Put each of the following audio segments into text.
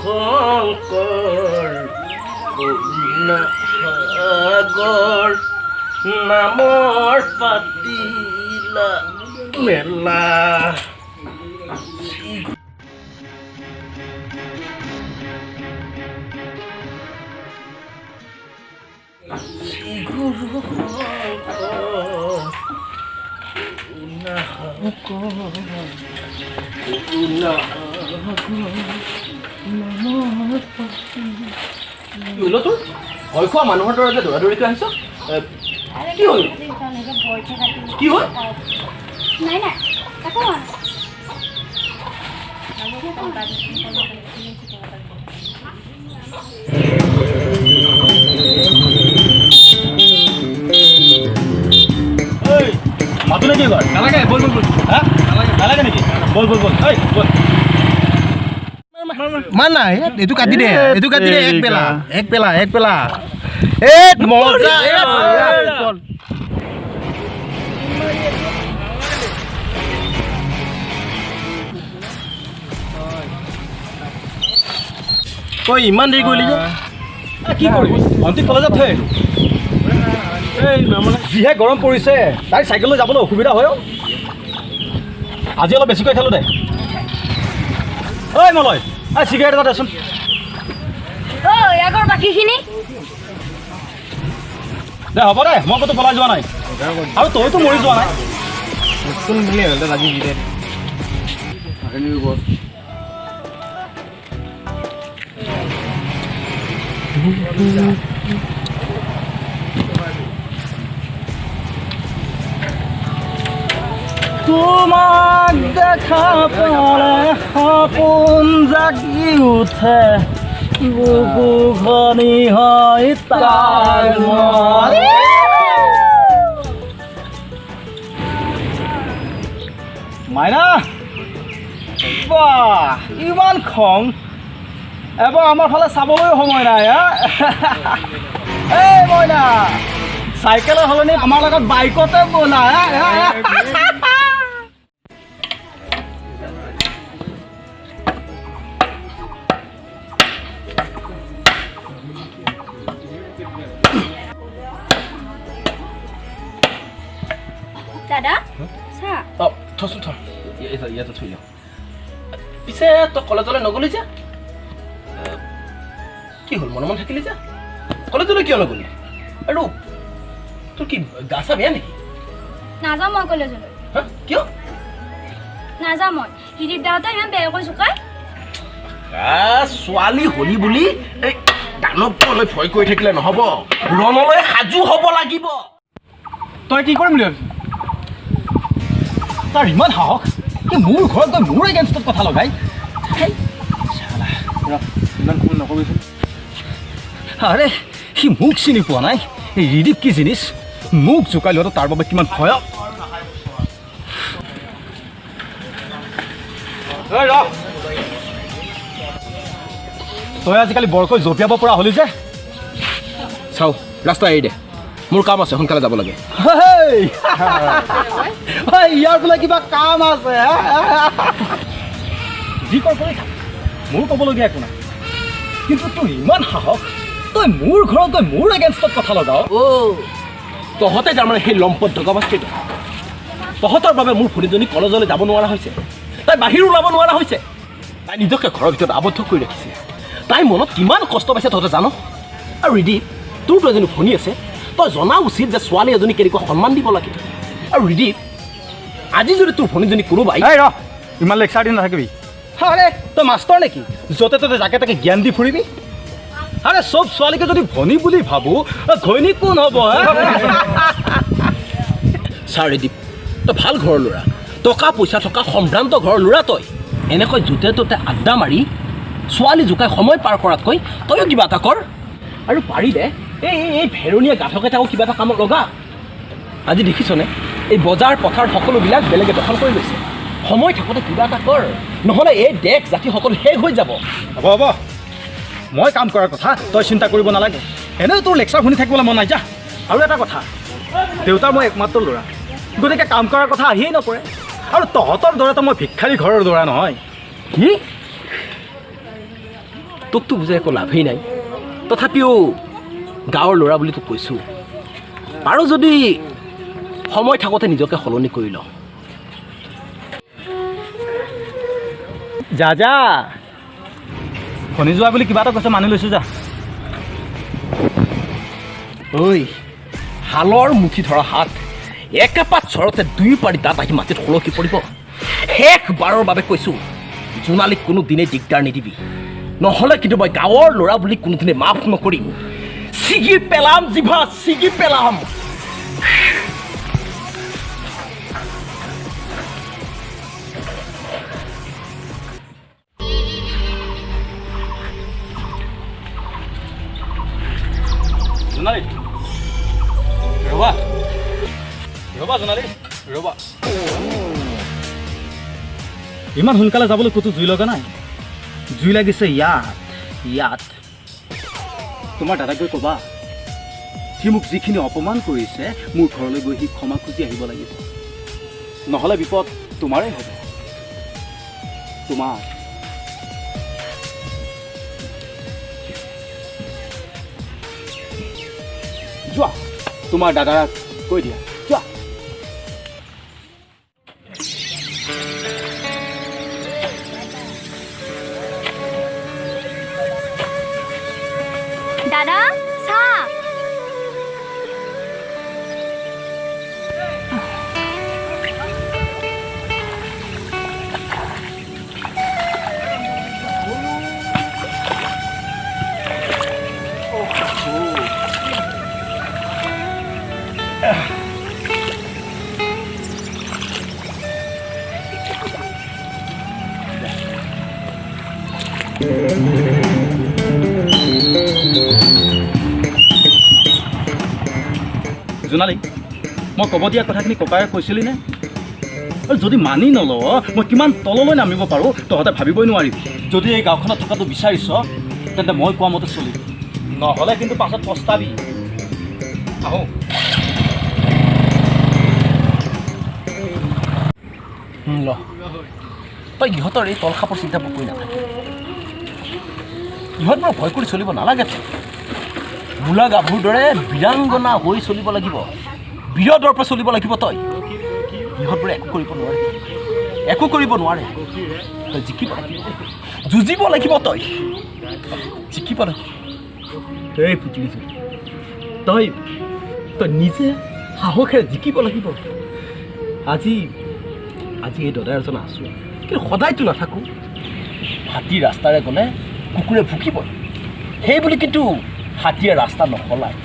শংকৰ সাগৰ নামৰ পাতিলা মেলা ভয় খোৱা মানুহৰ দৰে যে দৌৰা দৌৰিকৈ আহিছ কি হ'ল কি হ'ল নাই নাই মাতো নেকি ঘৰ নালাগে বল বল বল হা নালাগে নেকি বল বল বল বল মান নাই এইটো কাটি দে এক পেলা এ মজা তই ইমান দেৰি কৰিলি যে কি কৰিবি ভণ্টি কলেজত থৈ আহিলোঁ যিহে গৰম পৰিছে তাই চাইকেললৈ যাবলৈ অসুবিধা হয় আজি অলপ বেছিকৈ খালোঁ দে ঐ মলয় চিগাৰেট এটা দেচোন আগৰ বাকীখিনি দে হ'ব দে মই ক'তো পলাই যোৱা নাই আৰু তইতো মৰি যোৱা নাই কোন বুলি লাগি দে তোমাক দেখা পালে সপোন জাগি উঠে বুকু ঘনি হয় তাৰ মাইনা বাহ ইমান খং এবাৰ আমাৰ ফালে চাবলৈও সময় নাই এই মইনা চাইকেলৰ সলনি আমাৰ লগত বাইকতে ব'লা দাদা চাহ থচোন থ ইয়াতে থৈ দিওঁ পিছে তই কলেজলৈ নগলি যে কি হ'ল মনে মন থাকিলি যে কলেজলৈ কিয় নগলি আৰু তোৰ কি গা চা বেয়া নেকি নাযাওঁ মই কলেজলৈ কিয় নাযাওঁ মই হিৰিত দাওঁতে ইমান বেয়াকৈ জোকাই ছোৱালী হলি বুলি এই দানৱলৈ ভয় কৰি থাকিলে নহ'ব ৰণলৈ সাজু হ'ব লাগিব তই কি কৰিম বুলি ভাবিছ তাৰ ইমান সাহস কি মোৰ ঘৰত গৈ মোৰ এগেইনষ্টত কথা লগাই ইমান ফোন নকৰিবিচোন আৰে সি মোক চিনি পোৱা নাই এই ৰিদীপ কি জিনিছ মোক জোকাই লোৱাটো তাৰ বাবে কিমান ভয় তই আজিকালি বৰকৈ জঁপিয়াব পৰা হলি যে চাওঁ ৰাস্তা এৰি দে মোৰ কাম আছে সোনকালে যাব লাগে ইয়াৰ বোলে কিবা কাম আছে যি কৰ কৰি থাক মোৰ ক'বলগীয়া একো নাই কিন্তু তোৰ ইমান সাহস তই মোৰ ঘৰত গৈ মোৰ এগেইনষ্টত কথা লগাও তহঁতে তাৰমানে সেই লম্পট ধগাবাস্তিত তহঁতৰ বাবে মোৰ ভনীজনী কলেজলৈ যাব নোৱাৰা হৈছে তাই বাহিৰ ওলাব নোৱাৰা হৈছে তাই নিজকে ঘৰৰ ভিতৰত আবদ্ধ কৰি ৰাখিছে তাই মনত কিমান কষ্ট পাইছে তহঁতে জানো আৰু ৰিদীপ তোৰতো এজনী ভনী আছে তই জনা উচিত যে ছোৱালী এজনী কেনেকৈ সন্মান দিব লাগে আৰু ৰিদীপ আজি যদি তোৰ ভনীজনী কোনোবাই ইমান লেকচাৰ দি নাথাকিবি আৰে তই মাষ্টৰ নেকি য'তে ত'তে যাকে তাকে জ্ঞান দি ফুৰিবি আৰে চব ছোৱালীকে যদি ভনী বুলি ভাবোঁ ঘৈণীক কোন হ'ব ছাৰ ৰিদীপ তই ভাল ঘৰৰ ল'ৰা টকা পইচা থকা সম্ভ্ৰান্ত ঘৰৰ ল'ৰা তই এনেকৈ য'তে ত'তে আড্ডা মাৰি ছোৱালী জোকাই সময় পাৰ কৰাতকৈ তয়ো কিবা এটা কৰ আৰু পাৰিলে এই ভেৰণীয়া গাধকেইটাও কিবা এটা কামত লগা আজি দেখিছনে এই বজাৰ পথাৰ সকলোবিলাক বেলেগে দখল কৰি লৈছে সময় থাকোঁতে কিবা এটা কৰ নহ'লে এই দেশ জাতি সকলো শেষ হৈ যাব হ'ব হ'ব মই কাম কৰাৰ কথা তই চিন্তা কৰিব নালাগে এনেও তোৰ লেকচাৰ শুনি থাকিবলৈ মন নাই যা আৰু এটা কথা দেউতাৰ মই একমাত্ৰ ল'ৰা গতিকে কাম কৰাৰ কথা আহিয়েই নপৰে আৰু তহঁতৰ দৰেতো মই ভিক্ষাৰী ঘৰৰ ল'ৰা নহয় কি তোকতো বুজাই একো লাভেই নাই তথাপিও গাঁৱৰ ল'ৰা বুলি তোক কৈছোঁ আৰু যদি সময় থাকোঁতে নিজকে সলনি কৰি ল যা যা শনি যোৱা বুলি কিবা এটা কৈছে মানি লৈছোঁ যা ঐ হালৰ মুঠি ধৰা হাত একেপাত চৰতে দুই পাৰি তাত আহি মাটিত সলকি পৰিব শেষবাৰৰ বাবে কৈছোঁ জোনালীক কোনো দিনে দিগদাৰ নিদিবি নহ'লে কিন্তু মই গাঁৱৰ ল'ৰা বুলি কোনোদিনে মাফ নকৰিম ছিগি পেলাম জিভা ছিগি পেলাম জোনালী ৰ'বা ৰ'বা জোনালী ৰ'বা ইমান সোনকালে যাবলৈ ক'তো জুই লগা নাই জুই লাগিছে ইয়াত তোমাৰ দাদাক গৈ ক'বা সি মোক যিখিনি অপমান কৰিছে মোৰ ঘৰলৈ গৈ সি ক্ষমা খুজি আহিব লাগিব নহ'লে বিপদ তোমাৰেই হ'ব তোমাৰ যোৱা তোমাৰ দাদাক কৈ দিয়া যোৱা দাদা চাহ জোনালী মই ক'ব দিয়া কথাখিনি ককায়ে কৈছিলি নে আৰু যদি মানি নলওঁ মই কিমান তললৈ নামিব পাৰোঁ তহঁতে ভাবিবই নোৱাৰিবি যদি এই গাঁওখনত থকাটো বিচাৰিছ তেন্তে মই কোৱা মতে চলিবি নহ'লে কিন্তু পাছত পস্তাবি আহোঁ ল তই ইহঁতৰ এই তলখাপৰ চিন্তাবোৰ কৰি নাথাকে ইহঁত মই ভয় কৰি চলিব নালাগে মূলা গাভৰুৰ দৰে বীৰাংগনা হৈ চলিব লাগিব বীৰৰ দৰ্পে চলিব লাগিব তই ইহঁতবোৰে একো কৰিব নোৱাৰে তই জিকিব লাগিব যুঁজিব লাগিব তই জিকিব লাগিব এই পুতিছো তই নিজে সাহসেৰে জিকিব লাগিব আজি এই দদাই এজন আছোঁ কিন্তু সদায়তো নাথাকোঁ হাতী ৰাস্তাৰে গ'লে কুকুৰে ভুকিব সেই বুলি কিন্তু হাতীয়ে ৰাস্তা নসলায়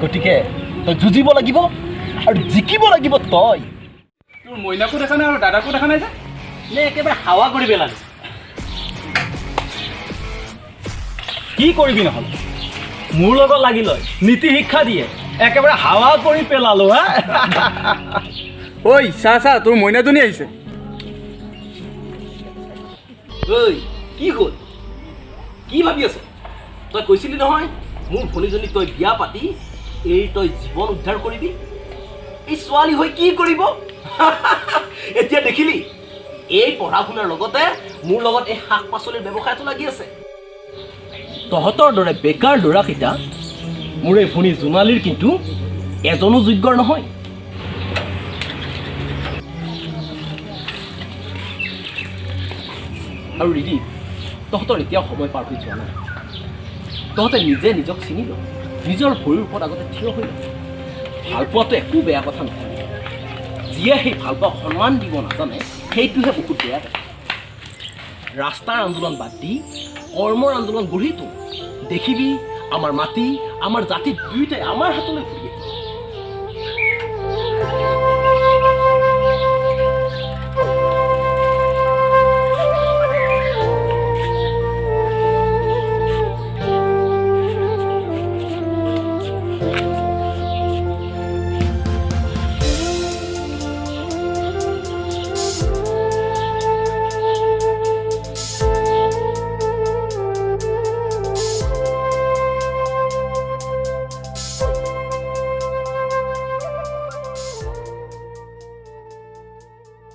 গতিকে তই যুঁজিব লাগিব আৰু জিকিব লাগিব তই তোৰ মইনাকো দেখা নাই আৰু দাদাকো দেখা নাই যে নে একেবাৰে হাৱা কৰি পেলালি কি কৰিবি নহ'লে মোৰ লগত লাগি লয় নীতি শিক্ষা দিয়ে একেবাৰে হাৱা কৰি পেলালো হা ঐ চা তোৰ মইনাজনী আহিছে ঐ কি হ'ল কি ভাবি আছ তই কৈছিলি নহয় মোৰ ভনীজনীক তই বিয়া পাতি তই জীৱন উদ্ধাৰ কৰিবি এই ছোৱালী হৈ কি কৰিব এতিয়া দেখিলি এই পঢ়া শুনাৰ লগতে মোৰ লগত এই শাক পাচলিৰ ব্যৱসায়টো লাগি আছে তহঁতৰ দৰে বেকাৰ ল'ৰাকেইটা মোৰ এই ভনী জোনালীৰ কিন্তু এজনো যোগ্যৰ নহয় আৰু ৰিদি তহঁতৰ এতিয়াও সময় পাৰ হৈ যোৱা নাই তহঁতে নিজে নিজক চিনি ল নিজৰ ভৰিৰ ওপৰত আগতে থিয় হৈ ল ভাল পোৱাটো একো বেয়া কথা নহয় যিয়ে সেই ভাল পোৱা সন্মান দিব নাজানে সেইটোহে বহুত বেয়া কথা ৰাস্তাৰ আন্দোলন বাদ দি কৰ্মৰ আন্দোলন গঢ়ি তোল দেখিবি আমাৰ মাটি আমাৰ জাতি দুয়োটাই আমাৰ হাতলৈ